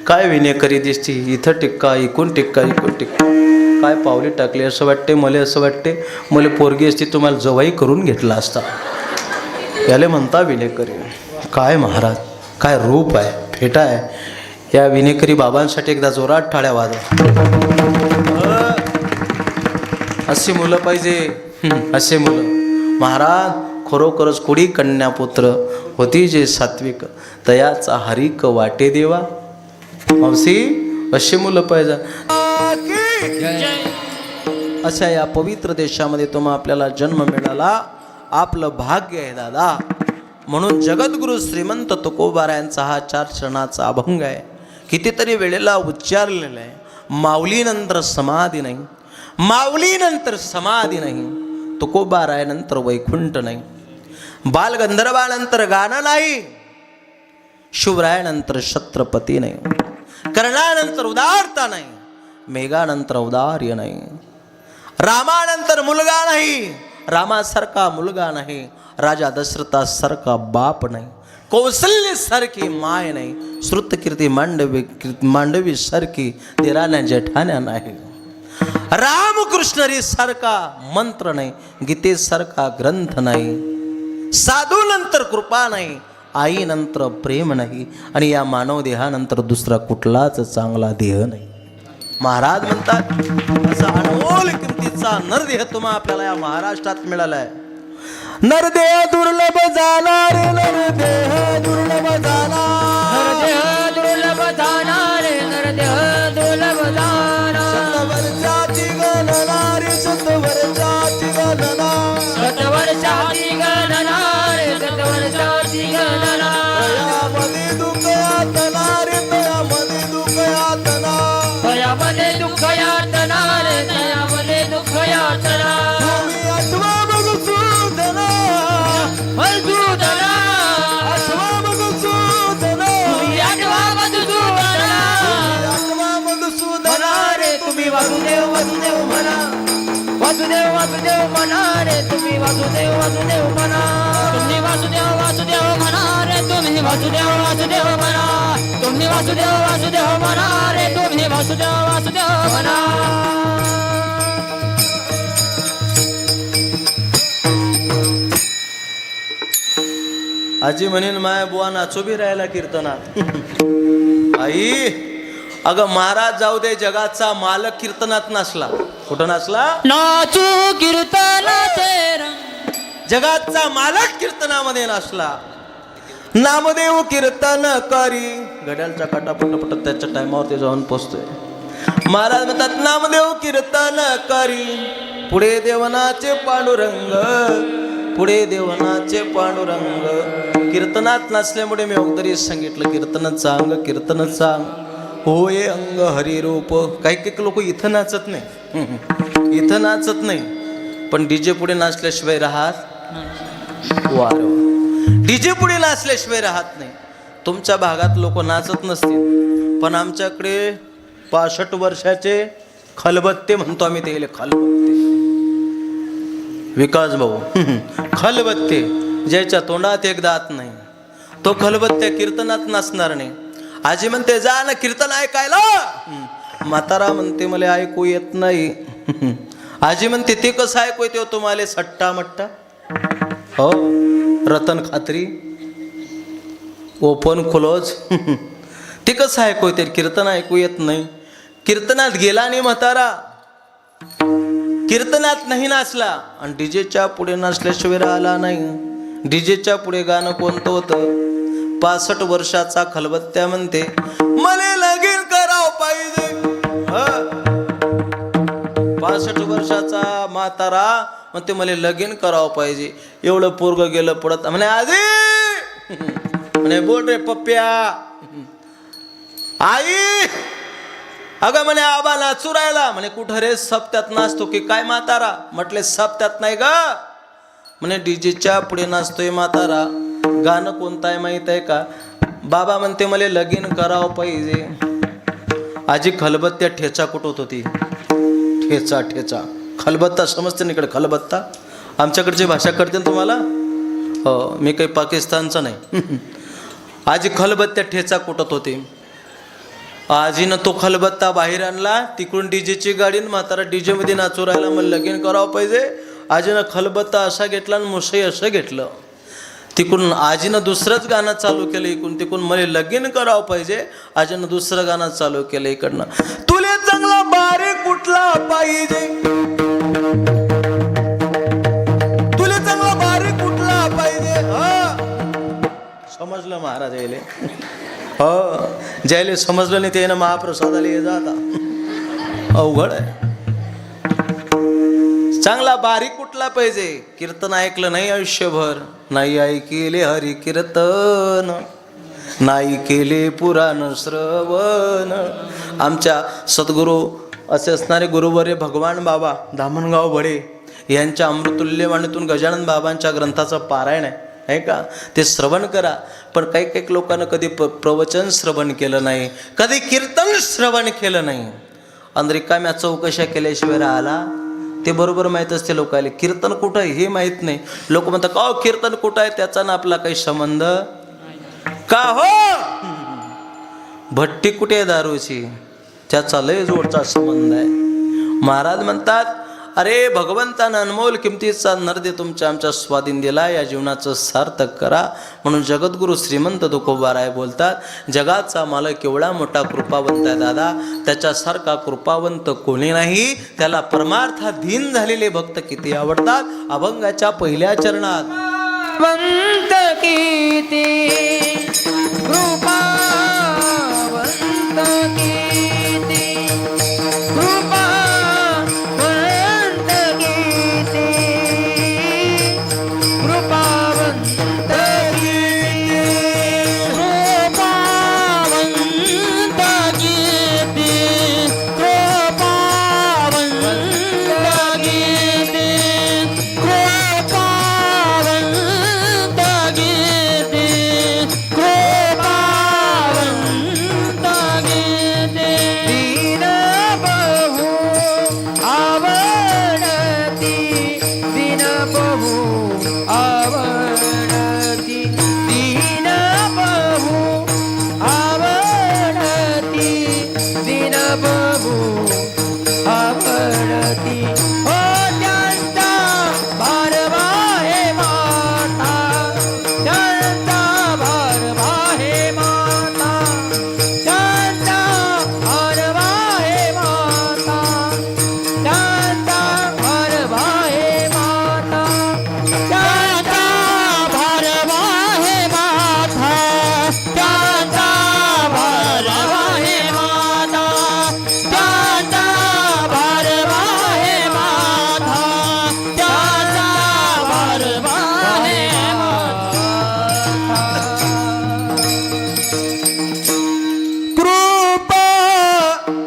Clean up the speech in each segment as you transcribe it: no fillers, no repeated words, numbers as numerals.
काय विनेकरी दिसती, इथं टिक्का इकून टिक्का इकून टिक्का, काय पावली टाकली असं वाटते मला. असं वाटते मला पोरगी असती तुम्हाला जवाई करून घेतला असता. याले म्हणता विनेकरी. काय महाराज, काय रूप आहे, फेटा आहे. या विनेकरी बाबांसाठी एकदा जोरात टाळ्या वाजवा. अशी मुलं पाहिजे, असे मुलं. महाराज खरोखरच कुडी कन्यापुत्र होती जे सात्विक, तयाचा हरिक वाटे देवा. मावशी अशी मुलं पाहिजे. अशा या पवित्र देशामध्ये आपल्याला जन्म मिळाला, आपलं भाग्य आहे दादा. म्हणून जगद्गुरु श्रीमंत तुकोबारायांचा हा 4 क्षणाचा अभंग आहे. कितीतरी वेळेला उच्चारलेला आहे. माऊलीनंतर समाधी नाही, माऊलीनंतर समाधी नाही, तुकोबारायानंतर वैकुंठ नाही, बालगंधर्वानंतर गाणं नाही, शिवरायानंतर छत्रपती नाही, कर्णानंतर उदारता नाही, मेघानंतर औदार्य नाही, रामानंतर मुलगा नाही, रामासारखा मुलगा नाही, राजा दशरथासारखा बाप नाही, कौशल्य सारखी माय नाही, श्रुतकीर्ती मांडवी सारखी देराण्या जेठाण्या नाही, रामकृष्णरी सारखा मंत्र नाही, गीतेसारखा ग्रंथ नाही, साधूनंतर कृपा नाही, आईनंतर प्रेम नाही, आणि या मानव देहानंतर दुसरा कुठलाच चांगला देह नाही. महाराज म्हणतात असा अनमोल किमतीचा नरदेह आपल्याला या महाराष्ट्रात मिळाला आहे. नरदेह दुर्लभ झाला रे, नरदेह दुर्लभ झाला, नरदेह दुर्लभ झाला रे, नरदेह दुर्लभ झाला. शतवर्षाची गणना रे, शतवर्षाची गणना, शतवर्षाची गणना रे, शतवर्षाची गणना. तयामध्ये दुःख यातना रे, तयामध्ये दुःख यातना, तयामध्ये दुःख यातना रे, तयामध्ये दुःख यातना. तुम्ही आठवा मधुसूदना, मधुसूदना, आठवा मधुसूदना, तुम्ही आठवा मधुसूदना, आठवा मधुसूदना रे तुम्ही वासुदेव वासुदेव म्हणा, वासुदेव वासुदेव म्हणा रे, तुम्ही वासुदेव वासुदेव म्हणा, तुम्ही वासुदेव वासुदेव म्हणा रे, तुम्ही वासुदेव वासुदेव म्हणा, तुम्ही वासुदेव वासुदेव म्हणा रे, तुम्ही वासुदेव वासुदेव म्हणा. आजी म्हणेन माय बुवा नाचू बी राहिला कीर्तनात. आई अगं महाराज जाऊ दे, जगाचा मालक कीर्तनात नसला. कुठं नसला? नाचू कीर्तनाचे रंग, जगाचा मालक कीर्तनामध्ये नसला. नामदेव कीर्तन करी, घड्याळच्या काटापट त्याच्या टायमावर ते जाऊन पोचतोय. महाराज म्हणतात नामदेव कीर्तन करी, पुढे देवनाचे पांडुरंग, पुढे देवनाचे पांडुरंग. कीर्तनात नसल्यामुळे मी अगोदरी सांगितलं कीर्तनाचं अंग, कीर्तनाचं अंग होय अंग हरिरूप. काही काही लोक इथं नाचत नाही, इथं नाचत नाही, पण डीजे पुढे नाचल्याशिवाय राहत वार. डीजे पुढे नाचल्याशिवाय राहत नाही. तुमच्या भागात लोक नाचत नसतील, पण आमच्याकडे 65 वर्षाचे खलबत्ते म्हणतो आम्ही, ते खलबत्ते. विकास भाऊ खलबत्ते, ज्याच्या तोंडात एक दात नाही, तो खलबत्त्या कीर्तनात नाचणार नाही. आजी म्हणते जा ना कीर्तन ऐकायला, म्हातारा म्हणते मला ऐकू येत नाही. आजी म्हणते ते कसं ऐकू येते तुम्हाला, सट्टा मट्टा हो, रतन खात्री, ओपन क्लोज. ते कसं ऐकू येते, कीर्तन ऐकू येत नाही. कीर्तनात गेला नाही म्हातारा, कीर्तनात नाही नाचला, आणि डीजेच्या पुढे नाचल्याशिवाय राहिला नाही. डीजेच्या पुढे गाणं कोणतं होतं? 65 वर्षाचा खलबत्त्या म्हणते मला लगीन करावं पाहिजे. 65 वर्षाचा म्हातारा म्हणते मला लगीन करावं पाहिजे. एवढं पोरग गेलं पडत म्हणे आधी म्हणे बोल रे पप्प्या. आई अगं म्हणे आबा नाचू राहिला. म्हणे कुठं रे, सप्त्यात नाचतो की काय म्हातारा? म्हटले सप्त्यात नाही ग, म्हणे डीजेच्या पुढे नाचतोय म्हातारा. गाणं कोणतं आहे माहित आहे का? बाबा म्हणते मला लगीन करावं पाहिजे. आजी खलबत्त्या ठेचा कुटत होती. ठेचा ठेचा खलबत्ता समजते ना इकडे, खलबत्ता आमच्याकडची भाषा कळते ना तुम्हाला? हो, मी काही पाकिस्तानचा नाही. आजी खलबत्त्या ठेचा कुटत होती. आजीनं तो खलबत्ता बाहेर आणला, तिकडून डीजेची गाडी न म्हातारा डीजे मध्ये नाचू राहिला. मग लगीन करावं पाहिजे. आजीनं खलबत्ता असा घेतला आणि मुसई असं घेतलं. तिकडून आजीनं दुसरंच गाणं चालू केलं. इकडून तिकडून मला लगीन करावं पाहिजे. आजीनं दुसरं गाणं चालू केलं इकडनं. तुले चांगला बारीक कुठला पाहिजे, तुले चांगला बारीक कुठला पाहिजे. समजलं महाराज यायले. हो, ज्यायले समजलं नाही त्यानं महाप्रसादाला ये जाता. अवघड आहे. चांगला बारीक कुठला पाहिजे. कीर्तन ऐकलं नाही आयुष्यभर, नाही ऐकेले हरी कीर्तन, नाही केले पुराण श्रवण. आमच्या सद्गुरू असे असणारे गुरुवर्य भगवान बाबा धामणगाव बडे यांच्या अमृतुल्यवाणीतून गजानन बाबांच्या ग्रंथाचं पारायण आहे का, ते श्रवण करा. पण काही काही लोकांना कधी प्रवचन श्रवण केलं नाही, कधी कीर्तन श्रवण केलं नाही, आणि रिकाम्या चौकशा केल्याशिवाय राहिला. ते बरोबर माहीत असते लोकांना कीर्तन कुठं आहे हे माहीत नाही. लोक म्हणतात का कीर्तन कुठं आहे, त्याचा ना आपला काही संबंध का. हो, भट्टी कुठे आहे दारूची, त्याचा लय जोडचा संबंध आहे. महाराज म्हणतात अरे भगवंतानं अनमोल किमतीचा नरदे तुमच्या आमच्या स्वाधीन दिला, या जीवनाचं सार्थक करा. म्हणून जगद्गुरु श्रीमंत तुकोबाराय बोलतात, जगाचा मालक केवढा मोठा कृपावंत आहे दादा, त्याच्यासारखा कृपावंत कोणी नाही. त्याला परमार्थाधीन झालेले भक्त किती आवडतात. अभंगाच्या पहिल्या चरणात वंत कीर्ती कृपावंत कीर्ती कृपावंत कीर्ती कृपावंत कीर्ती कृपावंत कीर्ती कृपावंत कीर्ती कृपावंत कीर्ती कृपावंत कीर्ती दीन बहु आवडती, दीन बहु आवडती, दीन बहु आवडती, दीन बहु आवडती. हो त्यांचा भारवा हे माता, त्यांचा भारवा हे माता, त्यांचा भारवा हे माता, त्यांचा भारवा हे माता, त्यांचा भारवा हे माता, त्यांचा भारवा हे माता, त्यांचा भारवा हे माता, त्यांचा भारवा हे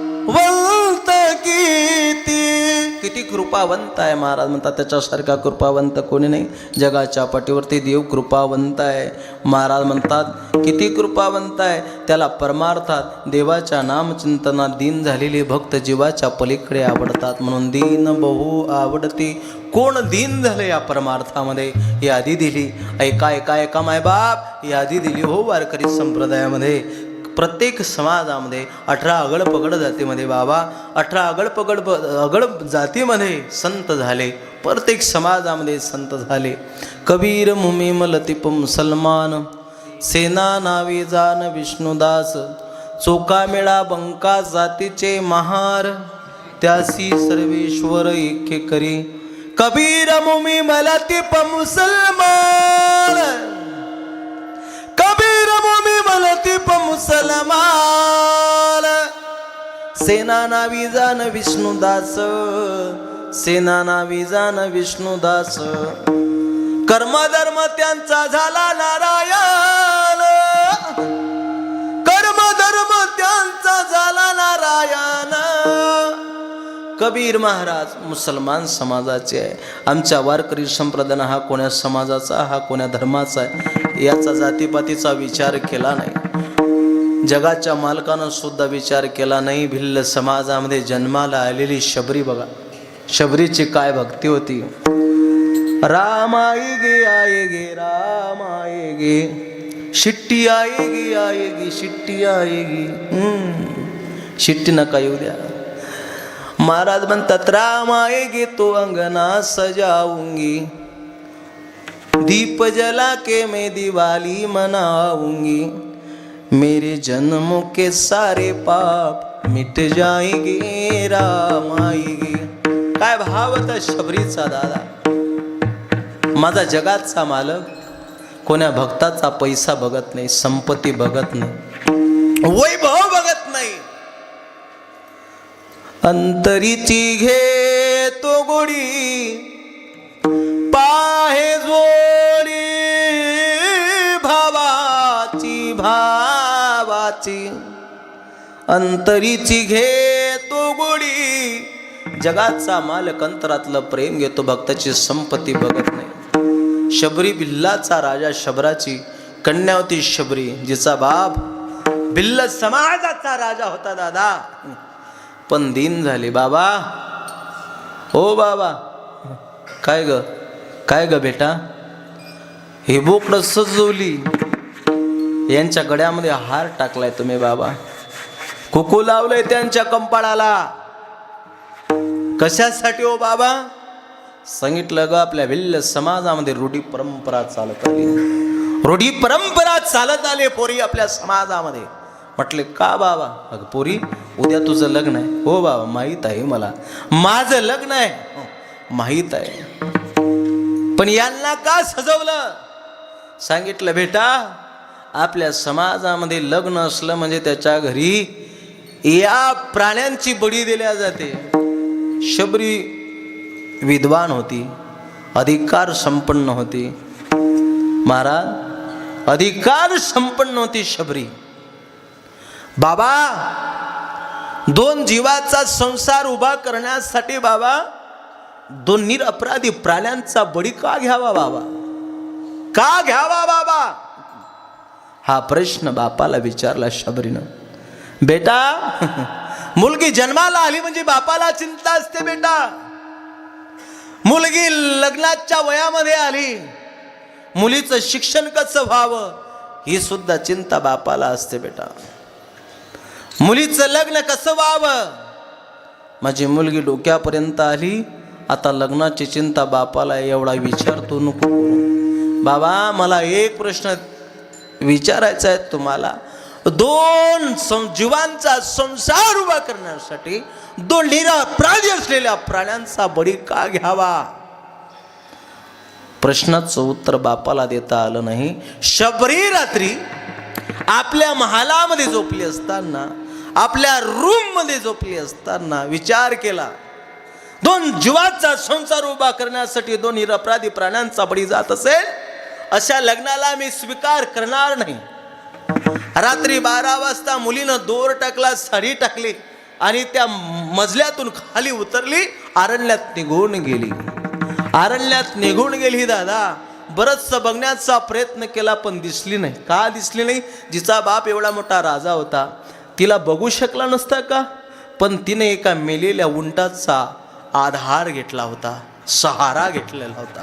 कृपावंत किती कृपावंत आहे. महाराज म्हणतात त्याच्यासारखा कृपावंत कोणी नाही. जगाच्या पाठीवरती देव कृपावंत आहे. महाराज म्हणतात किती कृपावंत आहे. त्याला परमार्थात देवाच्या नामचिंतनात दीन झालेले भक्त जीवाच्या पलीकडे आवडतात. म्हणून दीन बहु आवडती. कोण दीन झाले या परमार्थामध्ये यादी दिली. ऐका ऐका ऐका मायबाप, यादी दिली हो वारकरी संप्रदायामध्ये. प्रत्येक समाजामध्ये 18 आगळपगड जातीमध्ये बाबा 18 आगळ जातीमध्ये संत झाले. प्रत्येक समाजामध्ये संत झाले. कबीर मुमी मलतीप मुसलमान, सेना नावी जान विष्णुदास, चोका मेळा बंका जातीचे महार, त्यासी सर्वेश्वर एके करी. कबीर मुमी मलतीप मुसलमान, कबीर मुमी मलतीप मुसलमान, सेना नावी जान विष्णुदास, सेना नावी जान विष्णुदास. कर्मधर्म त्यांचा झाला नारायण, कर्मधर्म त्यांचा झाला नारायण. कबीर महाराज मुसलमान समाजाचे आहे. आमच्या वारकरी संप्रदाय हा कोण्या समाजाचा, हा कोण्या धर्माचा आहे याचा जातीपातीचा विचार केला नाही. जगाच्या मालकानं सुद्धा विचार केला नाही. भिल्ल समाजामध्ये जन्माला आलेली शबरी बघा, शबरीची काय भक्ती होती. राम आएगे आएगे राम आएगे, शिट्टी आएगी आएगी शिट्टी आएगी. शिट्टी नका येऊ द्या. महाराज म्हणतात राम आएगी तो अंगना सजाऊंगी, दीप जला के मैं दिवाली मनाऊंगी, मेरे जन्मों के सारे पाप मिट जाएंगे, राम आएगी. काय भाव होता शबरीचा दादा. माझा जगाचा मालक कोण्या भक्ताचा पैसा बघत नाही, संपत्ती बघत नाही, वैभव बघत नाही. अंतरीची घे तो गोडी, पाहे जोडी भावाची भावाची. अंतरीची घे तो गोडी. जगाचा मालक अंतरातलं प्रेम घेतो, भक्ताची संपत्ती बघत नाही. शबरी बिल्लाचा राजा, शबराची कन्या होती शबरी, जिचा बाप बिल्ल समाजाचा राजा होता दादा. पण दिन झाले बाबा. ओ बाबा, काय ग बेटा, हे बोकडं सजवली, यांच्या गड्यामध्ये हार टाकलाय तुम्ही बाबा, कुकू लावलंय त्यांच्या कंपाळाला, कशासाठी हो बाबा? सांगितलं ग आपल्या भिल्ल समाजामध्ये रूढी परंपरा चालत आली, रूढी परंपरा चालत आले पोरी आपल्या समाजामध्ये. म्हटले का बाबा? अगं पोरी, उद्या तुझं लग्न आहे. हो बाबा माहीत आहे मला, माझं लग्न आहे माहीत आहे, पण यांना का सजवलं? सांगितलं बेटा, आपल्या समाजामध्ये लग्न असलं म्हणजे त्याच्या घरी या प्राण्यांची बळी दिल्या जाते. शबरी विद्वान होती, अधिकार संपन्न होती. महाराज, अधिकार संपन्न होती शबरी. बाबा, दोन जीवाचा संसार उभा करण्यासाठी बाबा दोन निरपराधी प्राण्यांचा बळी का घ्यावा बाबा? का घ्यावा बाबा? हा प्रश्न बापाला विचारला शबरीनं. बेटा, मुलगी जन्माला आली म्हणजे बापाला चिंता असते बेटा. मुलगी लग्नाच्या वयामध्ये आली, मुलीचं शिक्षण कसं व्हावं ही सुद्धा चिंता बापाला असते बेटा. मुलीचं लग्न कसं व्हावं, माझी मुलगी डोक्यापर्यंत आली, आता लग्नाची चिंता बापाला. एवढा विचारतो नको बाबा. मला एक प्रश्न विचारायचा आहे तुम्हाला. दोन जीवांचा संसार उभा करण्यासाठी दोन निरपराधी असलेल्या प्राण्यांचा बळी का घ्यावा? प्रश्नाचं उत्तर बापाला देता आलं नाही. शबरी रात्री आपल्या महालामध्ये झोपली असताना, आपल्या रूम मध्ये झोपली असताना विचार केला, दोन जीवाचा संसार उभा करण्यासाठी दोन निरपराधी प्राण्यांचा बळी जात असेल, अशा लग्नाला मी स्वीकार करणार नाही. रात्री 12 वाजता मुलीनं दोर टाकला, साडी टाकली आणि त्या मजल्यातून खाली उतरली, अरण्यात निघून गेली. अरण्यात निघून गेली दादा. बरचसं बघण्याचा प्रयत्न केला पण दिसली नाही. का दिसली नाही? जिचा बाप एवढा मोठा राजा होता, तिला बघू शकला नसता का? पण तिने एका मेलेल्या उंटाचा आधार घेतला होता, सहारा घेतलेला होता.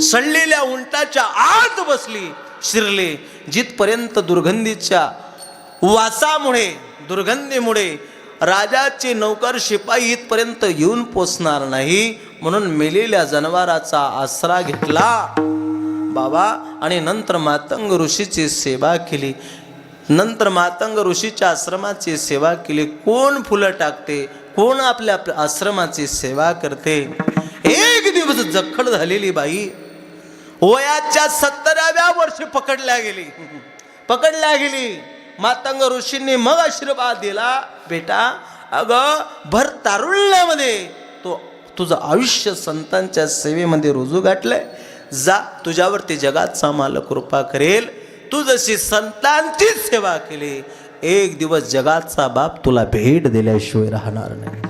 सडलेल्या उंटाच्या आत बसली, शिरले. जिथपर्यंत दुर्गंधीच्या वासामुळे, दुर्गंधीमुळे राजाचे नौकर शिपाई इथपर्यंत येऊन पोचणार नाही, म्हणून मेलेल्या जनावराचा आसरा घेतला बाबा. आणि नंतर मातंग ऋषीची सेवा केली. नंतर मातंग ऋषीच्या आश्रमाची सेवा केली. कोण फुलं टाकते, कोण आपल्या आश्रमाची सेवा करते. एक दिवस जखड झालेली बाई वयाच्या 70व्या वर्षी पकडल्या गेली. मातंग ऋषींनी मग आशीर्वाद दिला, बेटा अगं भर तारुण्यामध्ये तो तुझं आयुष्य संतांच्या सेवेमध्ये रुजू गाठलंय, जा तुझ्यावरती जगाचा मालक कृपा करेल. तू जशी संतांची सेवा केली, एक दिवस जगाचा बाप तुला भेट दिल्याशिवाय राहणार नाही.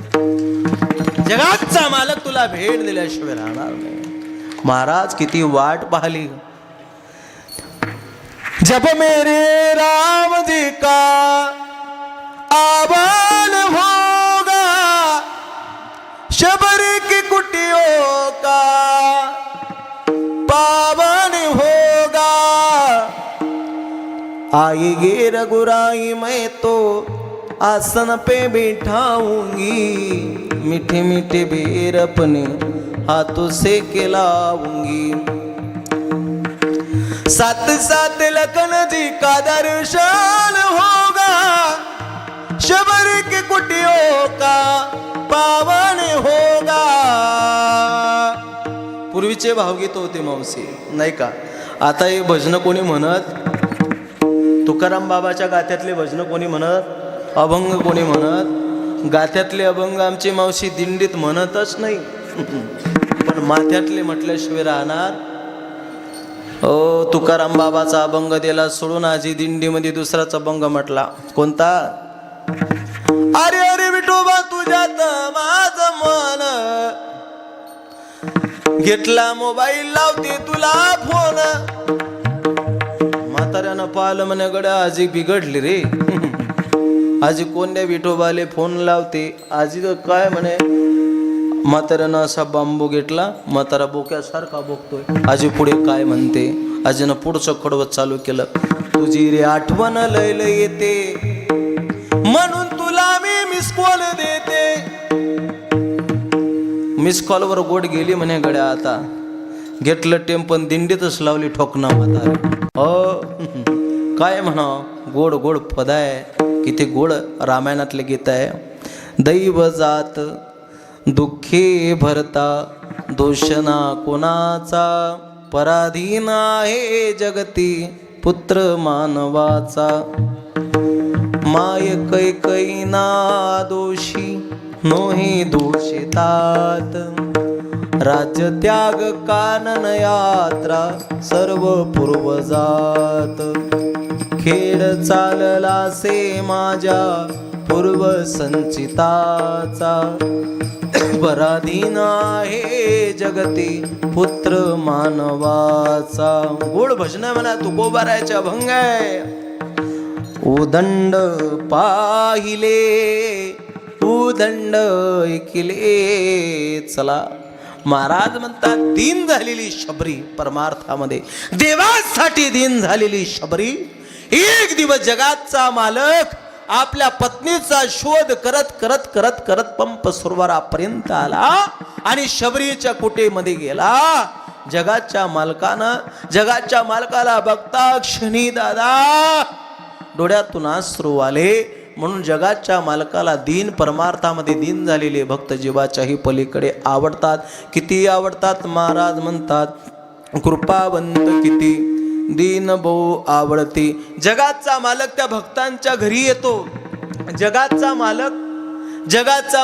जगाचा मालक तुला भेट दिल्याशिवाय राहणार नाही. महाराज किती वाट पाहिली. जब मेरे राम जी का आवान होगा, शबरी की कुटियों का पावन होगा, आएगी रघुराई में तो आसन पे बिठाऊंगी, मीठे मीठे बेर अपने हाथों से खिलाऊंगी। साथ साथ लखन जी का दर्शन होगा, शबर की कुटियों का पावन होगा। पूर्वीचे भावगीत होते मावशी, नाही का? आता हे भजन कोणी म्हणत, तुकाराम बाबाच्या गाथ्यातले भजन कोणी म्हणत, अभंग कोणी म्हणत, गाथ्यातले अभंग आमची मावशी दिंडीत म्हणतच नाही. पण माथ्यातले म्हटल्याशिवाय राहणार? ओ तुकाराम बाबाचा अभंग दिला सोडून आजी दिंडीमध्ये दुसराच अभंग म्हटला. कोणता? अरे अरे विठोबा तुझ्यात माझं मन, घेतला मोबाईल लावते तुला फोन. म्हाताऱ्यानं पाहिलं म्हणे गड्या आजी बिघडली रे. आजी कोणत्या विठोबाले फोन लावते? आजी काय म्हणे, म्हाताऱ्यानं असा बांबू घेतला, म्हातारा बोक्यासारखा बोकतोय. आजी पुढे काय म्हणते? आजीनं पुढचं खडवत चालू केलं. तुझी रे आठवण लय लय येते, म्हणून तुला मी मिस कॉल देते. मिस कॉलवर गोड गेली म्हणे गड्या. आता घेतलं टेम्पन दिंडीतच लावली ठोकणं म्हातारा. हो काय म्हणा, गोड गोड पद आहे, किती गोड रामायणातले गीत आहे. दैव जात दुःखे भरता, दोषना कोणाचा, पराधीन आहे जगती पुत्र मानवाचा. माय कैकैना दोषी नोही दोषितात, राज्य त्याग कानन यात्रा सर्व पूर्वजात. खेळ चालला से माझ्या पूर्व संचिताचा, पराधीन आहे जगती पुत्र मानवाचा. गोड भजन म्हणा, तुकोबारायचे अभंग आहे. उदंड पाहिले उदंड ऐकले. चला महाराज म्हणतात, दीन झालेली शबरी, परमार्थामध्ये देवासाठी दीन झालेली शबरी एक दिवस जगाचा मालक आपल्या पत्नीचा शोध करत करत करत करत पंप सरोवरापर्यंत आला आणि शबरीच्या कुटेमध्ये गेला. जगाच्या मालकाला बघता क्षणी दादा डोळ्यातून अश्रू आले. म्हणून जगाच्या मालकाला दीन, परमार्थामध्ये दीन झालेले भक्त जीवाच्याही पलीकडे आवडतात. किती आवडतात? महाराज म्हणतात, कृपावंत किती दीन बहु आवडते. जगाचा मालक त्या भक्तांच्या घरी येतो. जगाचा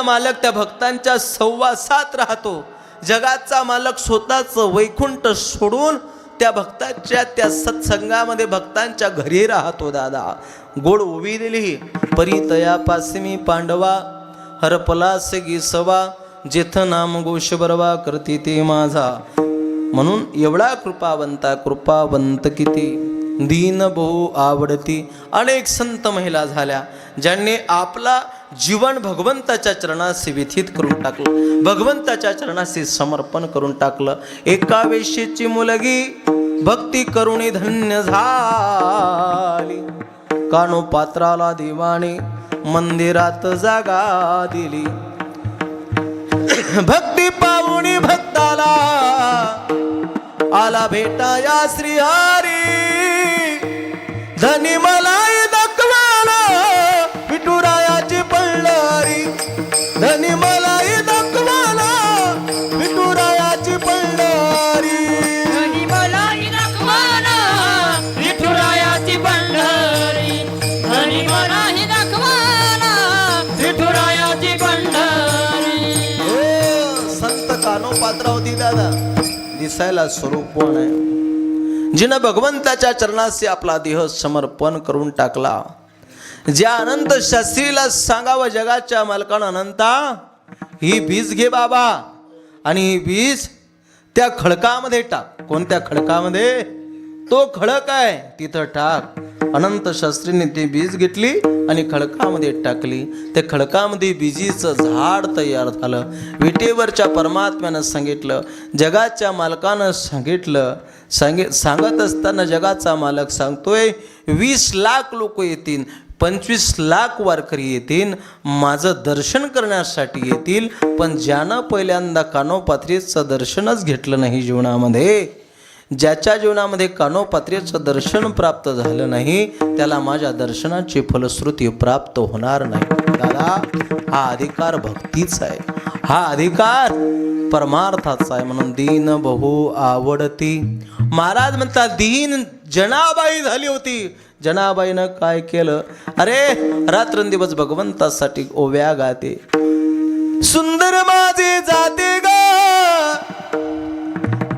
मालक त्या भक्तांच्या सहवासात राहतो. जगाचा मालक स्वतःच वैकुंठ सोडून त्या भक्ताच्या त्या सत्संगामध्ये भक्तांच्या घरी राहतो. दादा गोड उभी दिली. परितया पासिमी पांडवा, हरपलास गिसवा, जेथ नाम गोष बरवा, करती ते माझा. म्हणून एवढा कृपावंत किती दीन बहु आवडती. अनेक संत महिला झाल्या ज्यांनी आपला जीवन भगवंताच्या चरणाशी व्यथित करून टाकलं, भगवंताच्या चरणाशी समर्पण करून टाकलं. एका वेश्येची मुलगी भक्ती करुणी धन्य झाली. कानो पात्राला देवाने मंदिरात जागा दिली. भक्ती पावुनी भक्ताला आला भेटाया श्रीहरी. धनी मलाई दाखवाला विठुरायाची पंढरी. धनी मलाई दाखवाला विठुरायाची पंढरी. धनी मलाई दाखवाला विठुरायाची पंढरी. धनी मलाई दाखवाला विठुरायाची पंढरी. हो संत कानोपात्रा होती दादा, दिसायला स्वरूपवान आहे. जिनं भगवंताच्या चरणाशी आपला देह समर्पण करून टाकला. ज्या अनंत शास्त्रीला सांगावं जगाच्या मालकानं, अनंता ही बीज घे बाबा आणि ही बीज त्या खडकामध्ये टाक. कोणत्या खडकामध्ये? तो खडक आहे तिथं टाक. अनंत शास्त्रीने ती बीज घेतली आणि खडकामध्ये टाकली. त्या खडकामध्ये बीजीचं झाड तयार झालं. विटेवरच्या परमात्म्यानं सांगितलं, जगाच्या मालकानं सांगितलं. सांगत असताना जगाचा मालक सांगतोय 20 लाख लोक येतील, 25 लाख वारकरी येतील, माझं दर्शन करण्यासाठी येतील. पण ज्यानं पहिल्यांदा कानोपात्रीचं दर्शनच घेतलं नाही जीवनामध्ये, ज्याच्या जीवनामध्ये कानोपात्रीचं दर्शन प्राप्त झालं नाही, त्याला माझ्या दर्शनाची फलश्रुती प्राप्त होणार नाही. दादा, हा अधिकार भक्तीचा आहे, हा अधिकार परमार्थाचा आहे. म्हणून दीन बहु आवडती. महाराज म्हणतात दीन जनाबाई झाली होती. जनाबाईनं काय केलं? अरे रात्रंदिवस भगवंतासाठी ओव्या गाते. सुंदर माझे जाते ग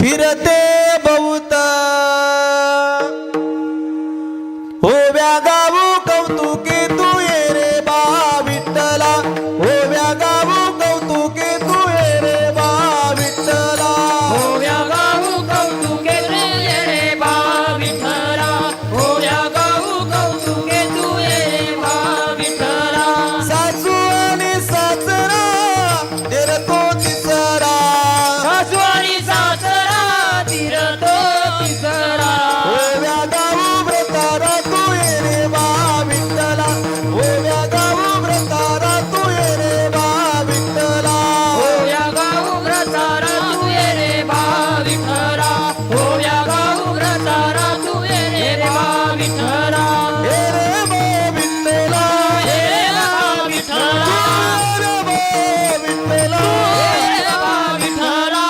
फिरते बहुत, ओव्या गाऊ कौतुके तू ये रे बा विठ्ठला, ओव्या गाऊ कौतुके तू ये रे बा विठ्ठला. ओव्या गाऊ कौतुके तू ये रे बा विठ्ठला, ओव्या गाऊ कौतुके तू ये रे बा विठ्ठला. सासू आणि सासरा देरतो तिसरा, सासू आणि सासरा तिरतो तिसरा. ओव्या गाऊ व्रतारा तू ये रे बा विठ्ठला, ओव्या गाऊ व्रतारा तू ये रे बा विठ्ठला. ओव्या गाऊ व्रतारा तू ये रे बा विठ्ठला, ओव्या गाऊ व्रतारा तू ये रे बा विठ्ठला. हे रे बा विठ्ठला, हे रे बा विठ्ठला, हे रे बा विठ्ठला. हे रे बा विठ्ठला.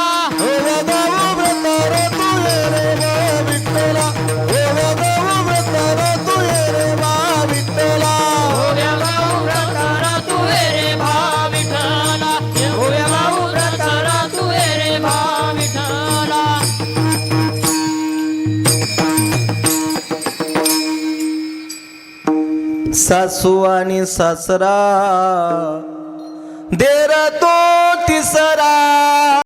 ओव्या गाऊ व्रतारा तू ये रे बा विठ्ठला, ओव्या गाऊ व्रतारा तू ये रे बा विठ्ठला. ओव्या गाऊ व्रतारा तू ये रे बा विठ्ठला, ओव्या गाऊ व्रतारा तू ये रे बा विठ्ठला. सासू आणि सासरा देर तो तिसरा,